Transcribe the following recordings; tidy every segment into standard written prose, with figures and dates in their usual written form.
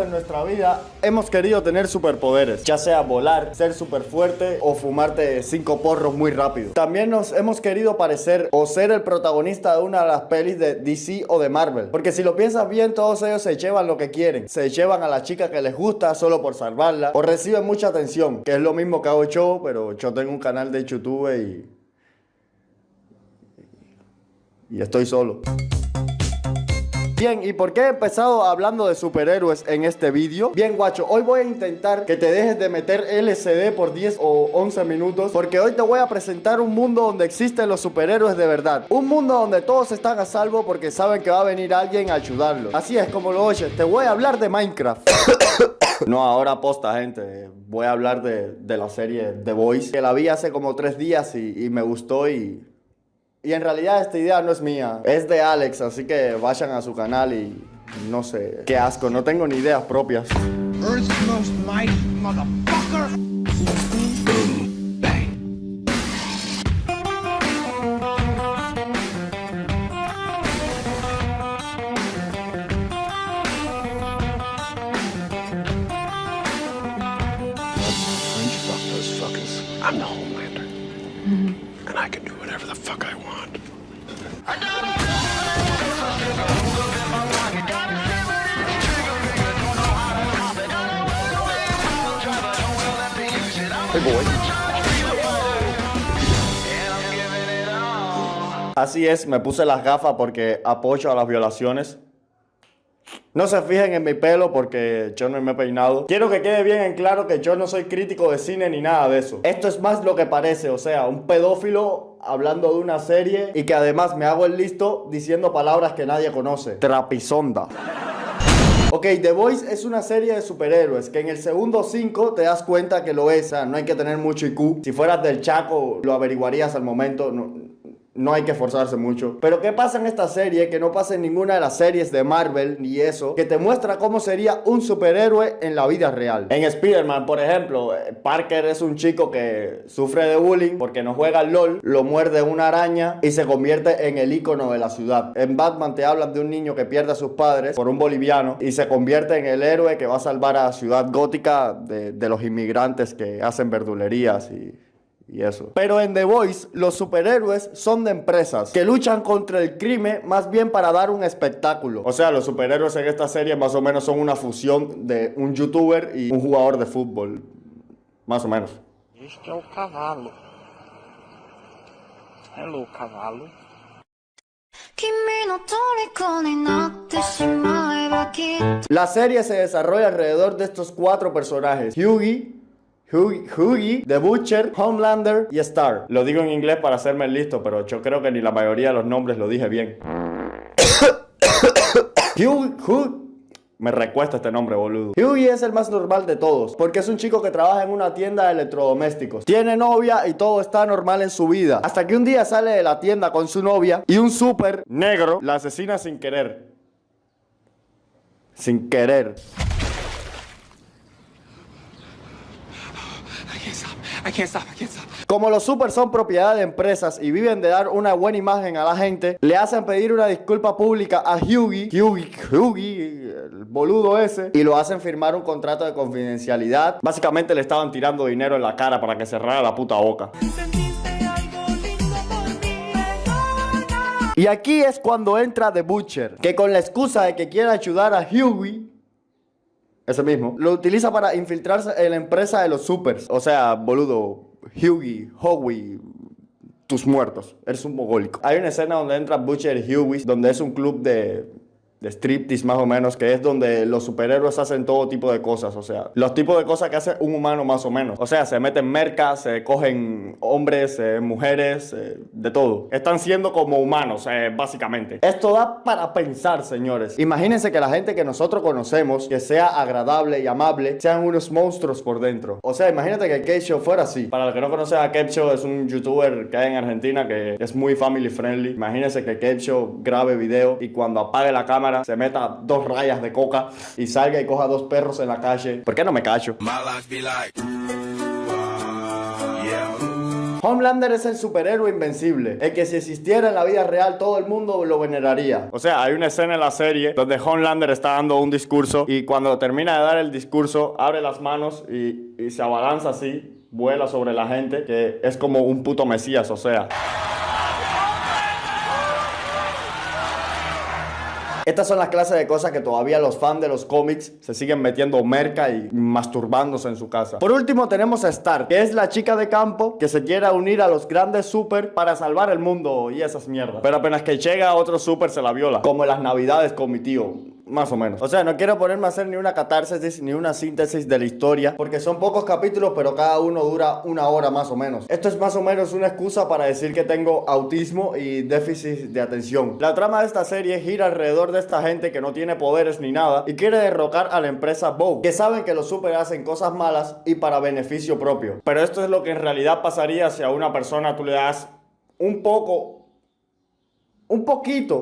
en nuestra vida hemos querido tener superpoderes, ya sea volar, ser súper fuerte o fumarte 5 porros muy rápido. También nos hemos querido parecer o ser el protagonista de una de las pelis de DC o de Marvel, porque si lo piensas bien, todos ellos se llevan lo que quieren, se llevan a la chica que les gusta solo por salvarla o reciben mucha atención, que es lo mismo que hago yo, pero yo tengo un canal de YouTube y estoy solo. Bien, ¿y por qué he empezado hablando de superhéroes en este vídeo? Bien, guacho, hoy voy a intentar que te dejes de meter LSD por 10 o 11 minutos, porque hoy te voy a presentar un mundo donde existen los superhéroes de verdad. Un mundo donde todos están a salvo porque saben que va a venir alguien a ayudarlos. Así es como lo oyes, te voy a hablar de Minecraft. No, ahora posta, gente. Voy a hablar de la serie The Boys, que la vi hace como 3 días y me gustó y en realidad esta idea no es mía, es de Alex, así que vayan a su canal y no sé, qué asco, no tengo ni ideas propias. Earth's most mighty motherfucker. Boom, bang. French fuck those fuckers. I'm the Homelander. And I can do whatever the fuck I want. Hey boy. Así es, me puse las gafas porque apoyo a las violaciones. No se fijen en mi pelo porque yo no me he peinado. Quiero que quede bien en claro que yo no soy crítico de cine ni nada de eso. Esto es más lo que parece, o sea, un pedófilo hablando de una serie y que además me hago el listo diciendo palabras que nadie conoce. Trapisonda. Ok, The Boys es una serie de superhéroes que en el segundo 5 te das cuenta que lo es. O sea, no hay que tener mucho IQ. Si fueras del Chaco lo averiguarías al momento. No hay que esforzarse mucho. Pero ¿qué pasa en esta serie que no pasa en ninguna de las series de Marvel ni eso? Que te muestra cómo sería un superhéroe en la vida real. En Spider-Man, por ejemplo, Parker es un chico que sufre de bullying porque no juega al LOL, lo muerde una araña y se convierte en el ícono de la ciudad. En Batman te hablan de un niño que pierde a sus padres por un boliviano y se convierte en el héroe que va a salvar a la ciudad gótica de los inmigrantes que hacen verdulerías y eso. Pero en The Boys, los superhéroes son de empresas que luchan contra el crimen más bien para dar un espectáculo. O sea, los superhéroes en esta serie más o menos son una fusión de un youtuber y un jugador de fútbol. Más o menos. Este é o cavalo. Hello, cavalo. La serie se desarrolla alrededor de estos 4 personajes: Hughie, The Butcher, Homelander y Star. Lo digo en inglés para hacerme el listo, pero yo creo que ni la mayoría de los nombres lo dije bien. Me recuesta este nombre, boludo. Hughie es el más normal de todos, porque es un chico que trabaja en una tienda de electrodomésticos. Tiene novia y todo está normal en su vida. Hasta que un día sale de la tienda con su novia y un súper negro la asesina sin querer. Sin querer. I can't stop. Como los supers son propiedad de empresas y viven de dar una buena imagen a la gente, le hacen pedir una disculpa pública a Hughie, el boludo ese, y lo hacen firmar un contrato de confidencialidad. Básicamente le estaban tirando dinero en la cara para que cerrara la puta boca. Y aquí es cuando entra The Butcher, que con la excusa de que quiere ayudar a Hughie, ese mismo, lo utiliza para infiltrarse en la empresa de los supers. O sea, boludo, Howie, tus muertos. Eres un mogólico. Hay una escena donde entra Butcher y Hughie, donde es un club de striptease más o menos, que es donde los superhéroes hacen todo tipo de cosas, o sea, los tipos de cosas que hace un humano más o menos. O sea, se meten mercas, se cogen hombres, mujeres, de todo. Están siendo como humanos, básicamente. Esto da para pensar, señores. Imagínense que la gente que nosotros conocemos, que sea agradable y amable, sean unos monstruos por dentro. O sea, imagínate que Keisho fuera así. Para los que no conocen a Keisho, es un youtuber que hay en Argentina que es muy family friendly. Imagínense que Keisho grabe video y cuando apague la cámara se meta 2 rayas de coca y salga y coja 2 perros en la calle. ¿Por qué no me cacho? My life be like, yeah. Homelander es el superhéroe invencible, el que si existiera en la vida real todo el mundo lo veneraría. O sea, hay una escena en la serie donde Homelander está dando un discurso y cuando termina de dar el discurso abre las manos y se abalanza así, vuela sobre la gente, que es como un puto mesías, o sea. Estas son las clases de cosas que todavía los fans de los cómics se siguen metiendo merca y masturbándose en su casa. Por último tenemos a Stark, que es la chica de campo que se quiere unir a los grandes super para salvar el mundo y esas mierdas. Pero apenas que llega otro super se la viola, como en las navidades con mi tío. Más o menos. O sea, no quiero ponerme a hacer ni una catarsis ni una síntesis de la historia, porque son pocos capítulos, pero cada uno dura 1 hora más o menos. Esto es más o menos una excusa para decir que tengo autismo y déficit de atención. La trama de esta serie gira alrededor de esta gente que no tiene poderes ni nada y quiere derrocar a la empresa Vogue, que saben que los super hacen cosas malas y para beneficio propio. Pero esto es lo que en realidad pasaría si a una persona tú le das un poquito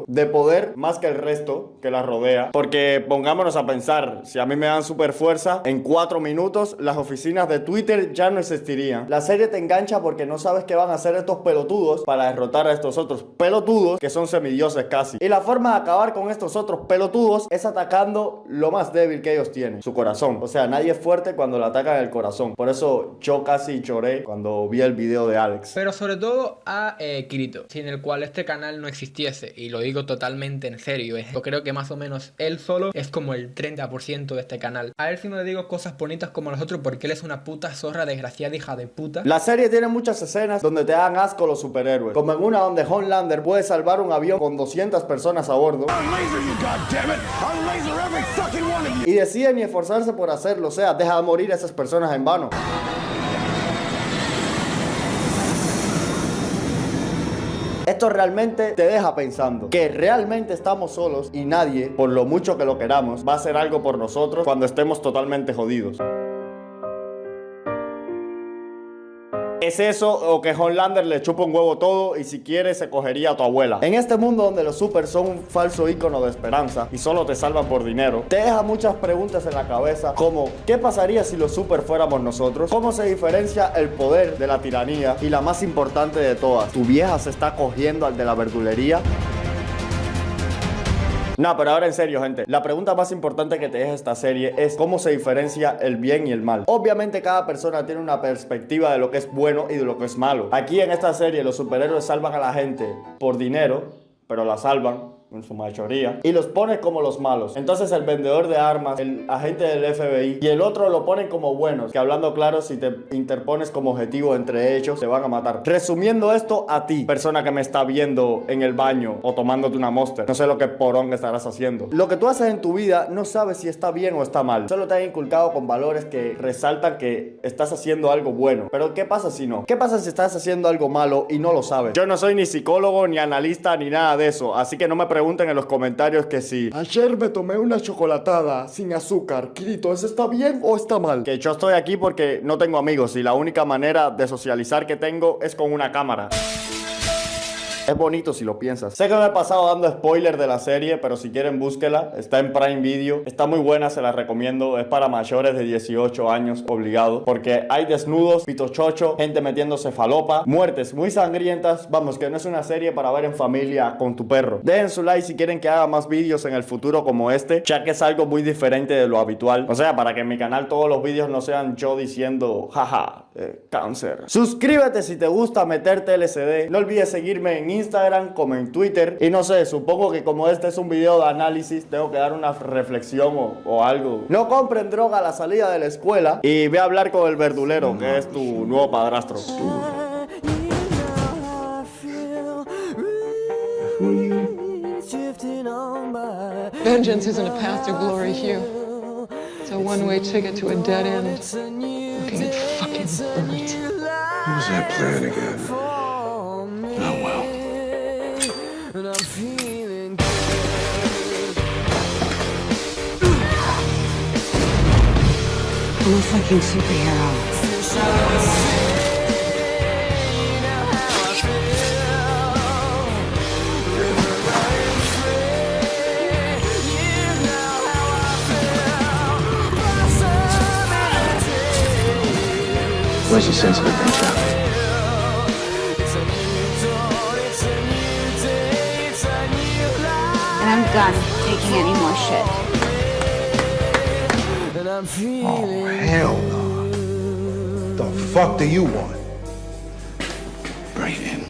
de poder más que el resto que la rodea. Porque pongámonos a pensar, si a mí me dan super fuerza, en 4 minutos las oficinas de Twitter ya no existirían. La serie te engancha porque no sabes qué van a hacer estos pelotudos para derrotar a estos otros pelotudos que son semidioses casi. Y la forma de acabar con estos otros pelotudos es atacando lo más débil que ellos tienen, su corazón. O sea, nadie es fuerte cuando le atacan el corazón. Por eso yo casi lloré cuando vi el video de Alex. Pero sobre todo a Kirito, sin el cual este canal no existiese, y lo digo totalmente en serio. Yo creo que más o menos él solo es como el 30% de este canal. A él sí no le digo cosas bonitas como a los otros porque él es una puta zorra desgraciada hija de puta. La serie tiene muchas escenas donde te dan asco los superhéroes, como en una donde Homelander puede salvar un avión con 200 personas a bordo y decide ni esforzarse por hacerlo, o sea, deja de morir a esas personas en vano. Esto realmente te deja pensando que realmente estamos solos y nadie, por lo mucho que lo queramos, va a hacer algo por nosotros cuando estemos totalmente jodidos. ¿Es eso o que Homelander le chupa un huevo todo y si quiere se cogería a tu abuela? En este mundo donde los super son un falso ícono de esperanza y solo te salvan por dinero, te deja muchas preguntas en la cabeza como ¿qué pasaría si los super fuéramos nosotros? ¿Cómo se diferencia el poder de la tiranía? Y la más importante de todas, ¿tu vieja se está cogiendo al de la verdulería? No, pero ahora en serio, gente. La pregunta más importante que te deja esta serie es ¿cómo se diferencia el bien y el mal? Obviamente cada persona tiene una perspectiva de lo que es bueno y de lo que es malo. Aquí en esta serie los superhéroes salvan a la gente por dinero, pero la salvan en su mayoría, y los pones como los malos. Entonces el vendedor de armas, el agente del FBI y el otro lo ponen como buenos, que hablando claro, si te interpones como objetivo entre ellos, te van a matar. Resumiendo esto a ti, persona que me está viendo en el baño o tomándote una Monster, no sé lo que porón estarás haciendo. Lo que tú haces en tu vida no sabes si está bien o está mal. Solo te han inculcado con valores que resaltan que estás haciendo algo bueno. Pero ¿qué pasa si no? ¿Qué pasa si estás haciendo algo malo y no lo sabes? Yo no soy ni psicólogo, ni analista, ni nada de eso, así que no me pregunten en los comentarios que si ayer me tomé una chocolatada sin azúcar, Kirito, ¿eso está bien o está mal? Que yo estoy aquí porque no tengo amigos y la única manera de socializar que tengo es con una cámara. Es bonito si lo piensas. Sé que me he pasado dando spoiler de la serie, pero si quieren búsquela. Está en Prime Video. Está muy buena, se la recomiendo. Es para mayores de 18 años, obligado. Porque hay desnudos, pito chocho, gente metiéndose falopa, muertes muy sangrientas. Vamos, que no es una serie para ver en familia con tu perro. Dejen su like si quieren que haga más vídeos en el futuro como este, ya que es algo muy diferente de lo habitual. O sea, para que en mi canal todos los vídeos no sean yo diciendo, jaja, cáncer. Suscríbete si te gusta meterte LCD. No olvides seguirme en Instagram como en Twitter. Y no sé, supongo que como este es un video de análisis, tengo que dar una reflexión o algo. No compren droga a la salida de la escuela. Y ve a hablar con el verdulero, que es tu nuevo padrastro. Vengeance isn't a path to glory, Hugh. It's a one-way ticket to a dead end. Looking at fucking Bert. What was that plan again? Oh, well. I'm a fucking superhero. Where's your sense of adventure? done taking any more shit. Oh, hell no. The fuck do you want?